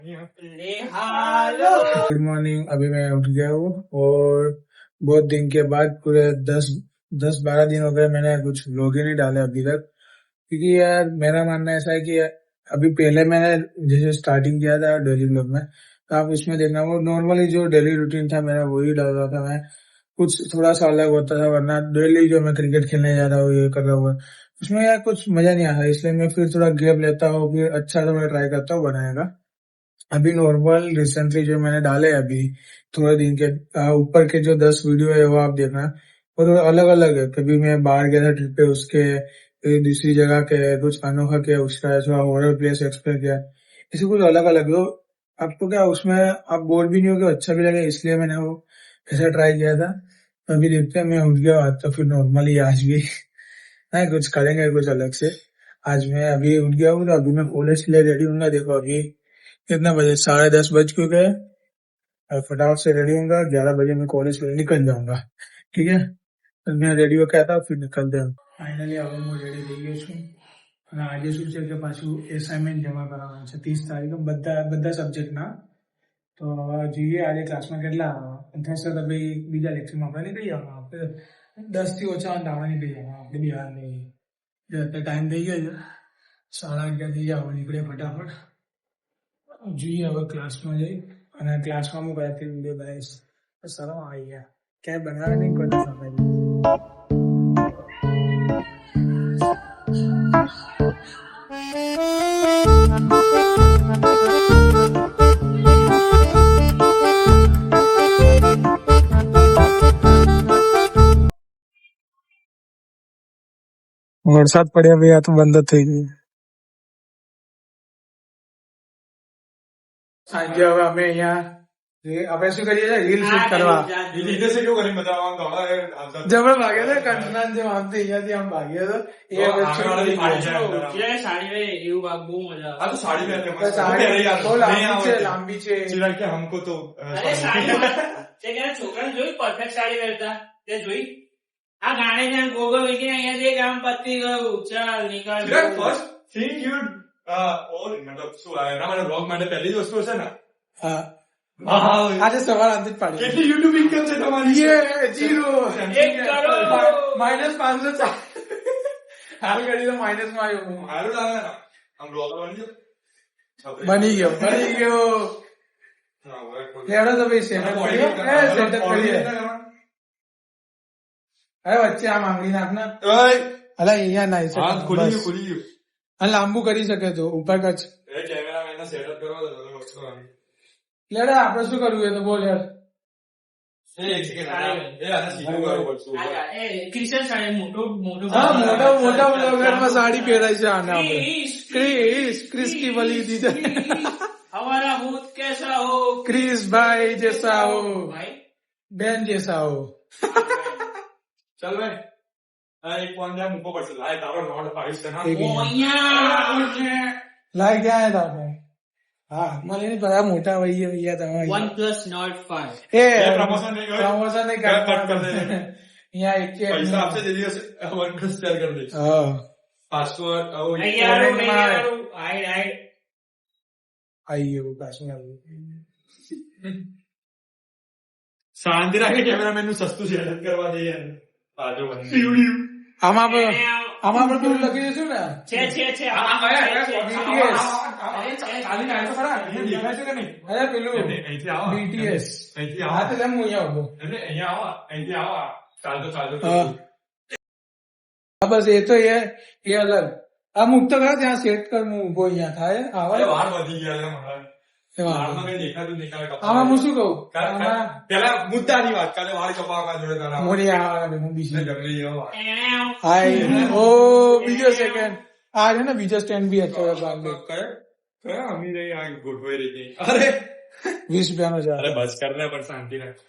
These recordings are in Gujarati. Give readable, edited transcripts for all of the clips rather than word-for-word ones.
Good morning. अभी मैं उठ गया हूँ और बहुत दिन के बाद पूरे 10-12 दिन हो गए मैंने कुछ व्लॉग ही नहीं डाले अभी तक, क्योंकि यार मेरा मानना ऐसा है कि अभी पहले मैंने जैसे स्टार्टिंग किया था डेली व्लॉग में, तो आप उसमें देखना वो नॉर्मली जो डेली रूटीन था मेरा वही डाल रहा था मैं। कुछ थोड़ा सा अलग होता था, वरना डेली जो मैं क्रिकेट खेलने जा रहा हूँ ये कर रहा हूँ उसमें यार कुछ मजा नहीं आता, इसलिए मैं फिर थोड़ा गैप लेता हूँ, फिर अच्छा तो मैं ट्राई करता हूँ बनाने का। अभी नॉर्मल रिसेंटली जो मैंने डाले अभी थोड़े दिन के ऊपर के जो 10 वीडियो है वो आप देखना, वो थोड़ा अलग अलग है। कभी मैं बाहर गया था ट्रिप पे उसके, कभी दूसरी जगह के कुछ अनोखा किया उसका, थोड़ा हॉरर प्लेस एक्सप्लोर किया, ऐसे कुछ अलग अलग हो। आपको क्या उसमें आप बोर भी नहीं होगे, अच्छा भी लगे, इसलिए मैंने वो ऐसा ट्राई किया था। तो अभी देखते हैं, मैं उठ गया आज तो फिर नॉर्मली आज भी नहीं कुछ करेंगे कुछ अलग से। आज मैं अभी उठ गया हूँ तो अभी मैं कॉलेज के लिए रेडी हूँ। देखो अभी कितना बजे, 10:30 बज क्यों गए, और फटाफट से रेडी होऊंगा, 11 बजे मैं कॉलेज के लिए निकल जाऊंगा। ठीक है, तो मैं रेडी होकर आता हूँ, फिर निकलते हैं। फाइनली હવે હું રેડી થઈ ગયો છું અને આજે શું છે કે પાછું એસાઇનમેન્ટ જમા કરાવવાનું છે 30 તારીખે બધા સબ્જેક્ટના। તો જોઈએ આજે ક્લાસમાં કેટલા થશે, તો ભાઈ બીજા લેક્ચરમાં આપણે નીકળી જવાનું, આપણે 10 થી ઓછા તો આપણે નીકળી જવાનું, આપણે બિહાર નહીં। અત્યારે ટાઈમ થઈ ગયો છે 11:30 થઈ જાય, નીકળે ફટાફટ। જોઈએ હવે ક્લાસમાં જઈ અને ક્લાસમાં હું કયાથી વિડીયો બનાવીશ, શરમ આવી ગયા, ક્યાંય બનાવે નહીં કોઈ સમય। વરસાદ પડ્યા ભાઈ, આ તો બંધ જ થઈ ગયું। સાંજે હવે અમે અહીંયા આપણે શું કરીએ છીએ, રીલ શૂટ કરવા જમણ ભાગ્યો હતો કંચના જેમ આમ તો અહીંયાથી આમ ભાગ્યો હતો એ હવે લાંબી છે हमको तो છોકરાને જોઈ પરફેક્ટ સાડી પહેરતા તે જોઈ આ ગાણે ને ગોગો વેચીને અહીંયા કામ પતી ગયું, ચાલ નીકળ। ફર્સ્ટ થિંગ યુ ઓલ મતલબ શું આ મારા બ્લોગ માટે પહેલી જ વસ્તુ હશે ને, હા આજે સવાર આંતરિક પાડી કેટલી યુટ્યુબ ઇન્કમ છે તમારી? ये 0 -504 હાલ કરી તો માઇનસ માં આવ્યો, સારું લાગે ને આમ બ્લોગર બની ગયો લેડો તો ભાઈ સેટઅપ કરીએ। અરે વચ્ચે આમ આંગળી નાખના, અલા અહીંયા ના હાથ ખુલી ગયું અને લાંબુ કરી શકે તો ઉપર કચ કેમેરામેન સેટઅપ કરવા લેડો આપણે શું કરવું એ તો બોલ યાર। મોટા બ્લોગરમાં સાડી પહેરાય છે આને આપણે, ક્રિસ की बलि दी हमारा भूत कैसा हो, क्रिस भाई जैसा हो, बहन जैसा हो। चल भाई एक फोन जा मुझको पड़ चला है तारो नॉट फाइस करना लाइक क्या है तारो? हाँ મને નહીં પતા, મોટા ભૈયા તમે OnePlus Nord 5 એ प्रमोशन नहीं कट कर दे यहाँ एक पैसा आपसे दे दिया OnePlus शेयर कर दे। हाँ पासवर्ड आइए वो काश्मीर શાંતિ રાખે કેમેરામેન નું સસ્તું સેટઅપ કરવા દઈએ આજો આમાં પણ પેલું લખી દઈશું ને છે અરે પેલું BTS હા તો હું અહીંયા ઉભો, બસ એ તો એ અલગ આ મુક્ત કર ત્યાં સેટ કર, હું ઉભો અહીંયા થાય વાર વધી ગયા આમાં હું શું કહું, પેલા મુદ્દાની વાત કાલે વાળ કપાવવા જોડે મોડી હું બીજી ઓ બીજો સેકન્ડ આ છે ને બીજો સ્ટેન્ડ બી હતો અમીર ગોઠવાઈ રહી અરે 20 રૂપિયાનો છે। અરે બસ કરને પણ શાંતિ રાખ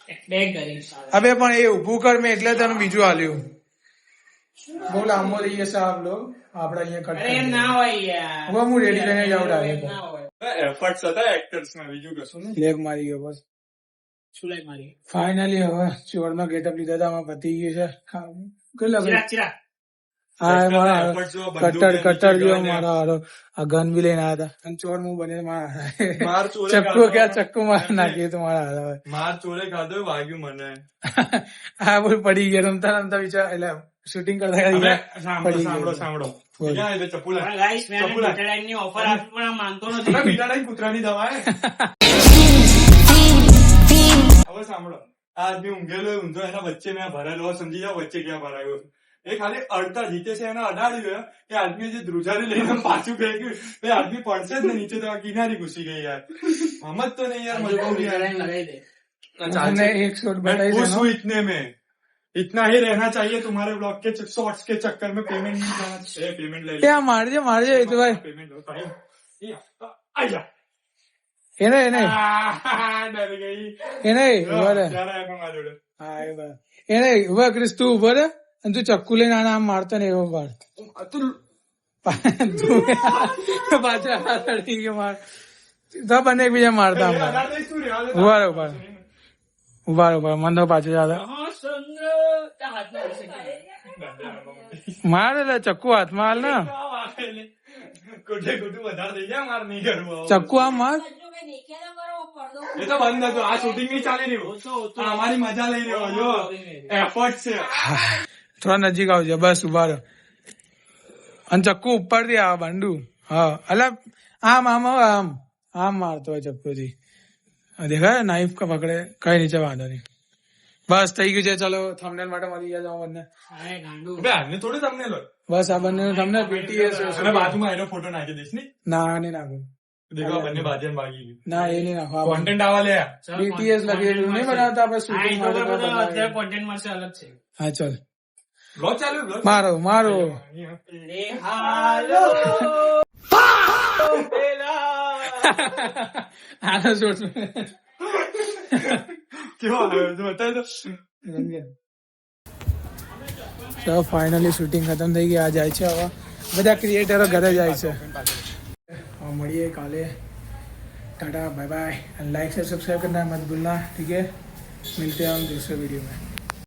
અબે પણ એ ઉભું કર, મેં એટલે તને બીજું આલ્યું। બહુ લાંબો થઈ જશે આપ લોગ, આપડે અહીંયા કટ ના હોય યાર, હવે હું રેડી થઈને જાઉં ડાયરેક્ટ, એફર્ટ્સ હતા એક્ટર્સ માં, બીજું કશું નહીં। લેગ મારી ગયો બસ, શું લાઈક મારી ફાઇનલી હવે ચોર નો ગેટઅપ લીધા હતા, આમાં પતી ગયું છે। કેટલા હા મારા efforts જો, બંદૂક કટર લઈને કટર નીચે જેવો ગયો ને. મારો હારો આ ગન બી લઈને આવ્યા હતા અને ચોર હું બને મારા માર ચોરે ચક્કુ ખાધો. ક્યાં ચક્કુ માર નાખ્યું તો મારા હારા માર ચોરે ખાધો વાગ્યું મને. હા બોલ પડી ગયા રમતા રમતા વિચાર એટલે શૂટિંગ કરતા હવે કરતા સાંભળો પડી સાંભળો ગયો. સાંભળો. બોલ. ક્યાં એટલે ચપ્પુ લાય. પણ guys, મેં ચપ્પુ લાય. બીટાડાઇનની offer આપી પણ આ માનતો અરે નથી. બીટાડાઇન કૂતરાની દવા હે. હવે સાંભળો. આ આદમી ઊંઘેલો હોય, ઊંધો એના વચ્ચે મેં ભરેલો હોય, સમજી જાઓ વચ્ચે ક્યાં ભરાયો છે. એ ખાલી અડતા જીતે છે એને અડાડ્યું કે આદમી જે ધ્રુજારી લઈને પાછું ફેંક્યું એ આદમી પડશે જ ને નીચે તો આ કિનારી ઘૂસી ગઈ યાર. સમજ તો નહીં યાર જો મજબૂરી બીટાડાઇન યાર. લગાઈ દે. મને એક શોટ मैं बताई खुश देना हूँ इतने में. इतना ही रहना चाहिए तुम्हारे ब्लॉग के शॉर्ट्स के चक्कर में. पेमेंट नहीं करना चाहिए. पेमेंट ले ત્યાં મારજે મારજે એ તો ભાઈ पेमेंट लो भाई. आजा. એને એને डर गई. એને ઉભા રહે. क्या रहा हमारे जोड़े. હા એ બરાબર. એને ઉભા ક્રિસ તું ઉભો રહે અને તું ચક્કુ લઈને આમ મારતો ને એવો માર તું તું પાછા હાથ અડી ગયો માર તો બંને એકબીજા મારતા હમણાં अडाड़ दे, तू रेवा दे. ઉભા રહે ઉભા રહે. ઉભા રહે ઉભા રહે. મને તો પાછું યાદ આવે. હા, સંગ. ત્યાં હાથમાં આવી શકે. માર એટલે ચક્કુ હાથમાં હાલ ને કોઠે ખોટું વધારે થઈ જાય મારે નહીં કરવું આવું. ચક્કુ આમ માર એ તો બંધ હતું. આ શૂટિંગ નહીં ચાલી રહ્યું. આ અમારી મજા લઈ રહ્યો જો એફર્ટ છે. થોડા નજીક આવજો બસ ઉભા રહો અને ચક્કુ ઉપર થી આવે બાંડુ હા એટલે આમ આમ હવે આમ આમ મારતો હોય ચક્કુથી દેખાય નાઈફ કા પકડે કઈ નીચે વાંધો નહીં બસ થઈ ગયું છે ચલો થંબનેલ માટે મળી ગયા બંને અરે ગાંડુ. બે આને થોડું તમને લો. બસ આ બંને તમને BTS અને બાજુમાં એનો ફોટો નાખી દઈશ ને. ના નહીં નાખું દેખો આ બંને બાજુ ભાગી ગયું. ના એ નહીં નાખો કોન્ટેન્ટ આવા લે. ચાલ, BTS લખેલું નહીં મળશે. બનાવતા આપણે હા, શૂટિંગ એ તો માટે બધો બનાવીએ. અત્યારે content મળશે અલગ છે. હા ચલ બ્લોગ ચાલુ બ્લોગ. મારો મારો લે હાલો પેલા. આનો શોટ કેવો આવ્યો છે બતાવી દો. તો ફાઇનલી શૂટિંગ ખતમ થઈ ગઈ આ જાય છે હવે બધા ક્રિએટરો ઘરે જાય છે હવે મળીએ કાલે टाटा बाय बाय लाइक से सब्सक्राइब करना मत भूलना ठीक है मिलते हैं हम दूसरे वीडियो में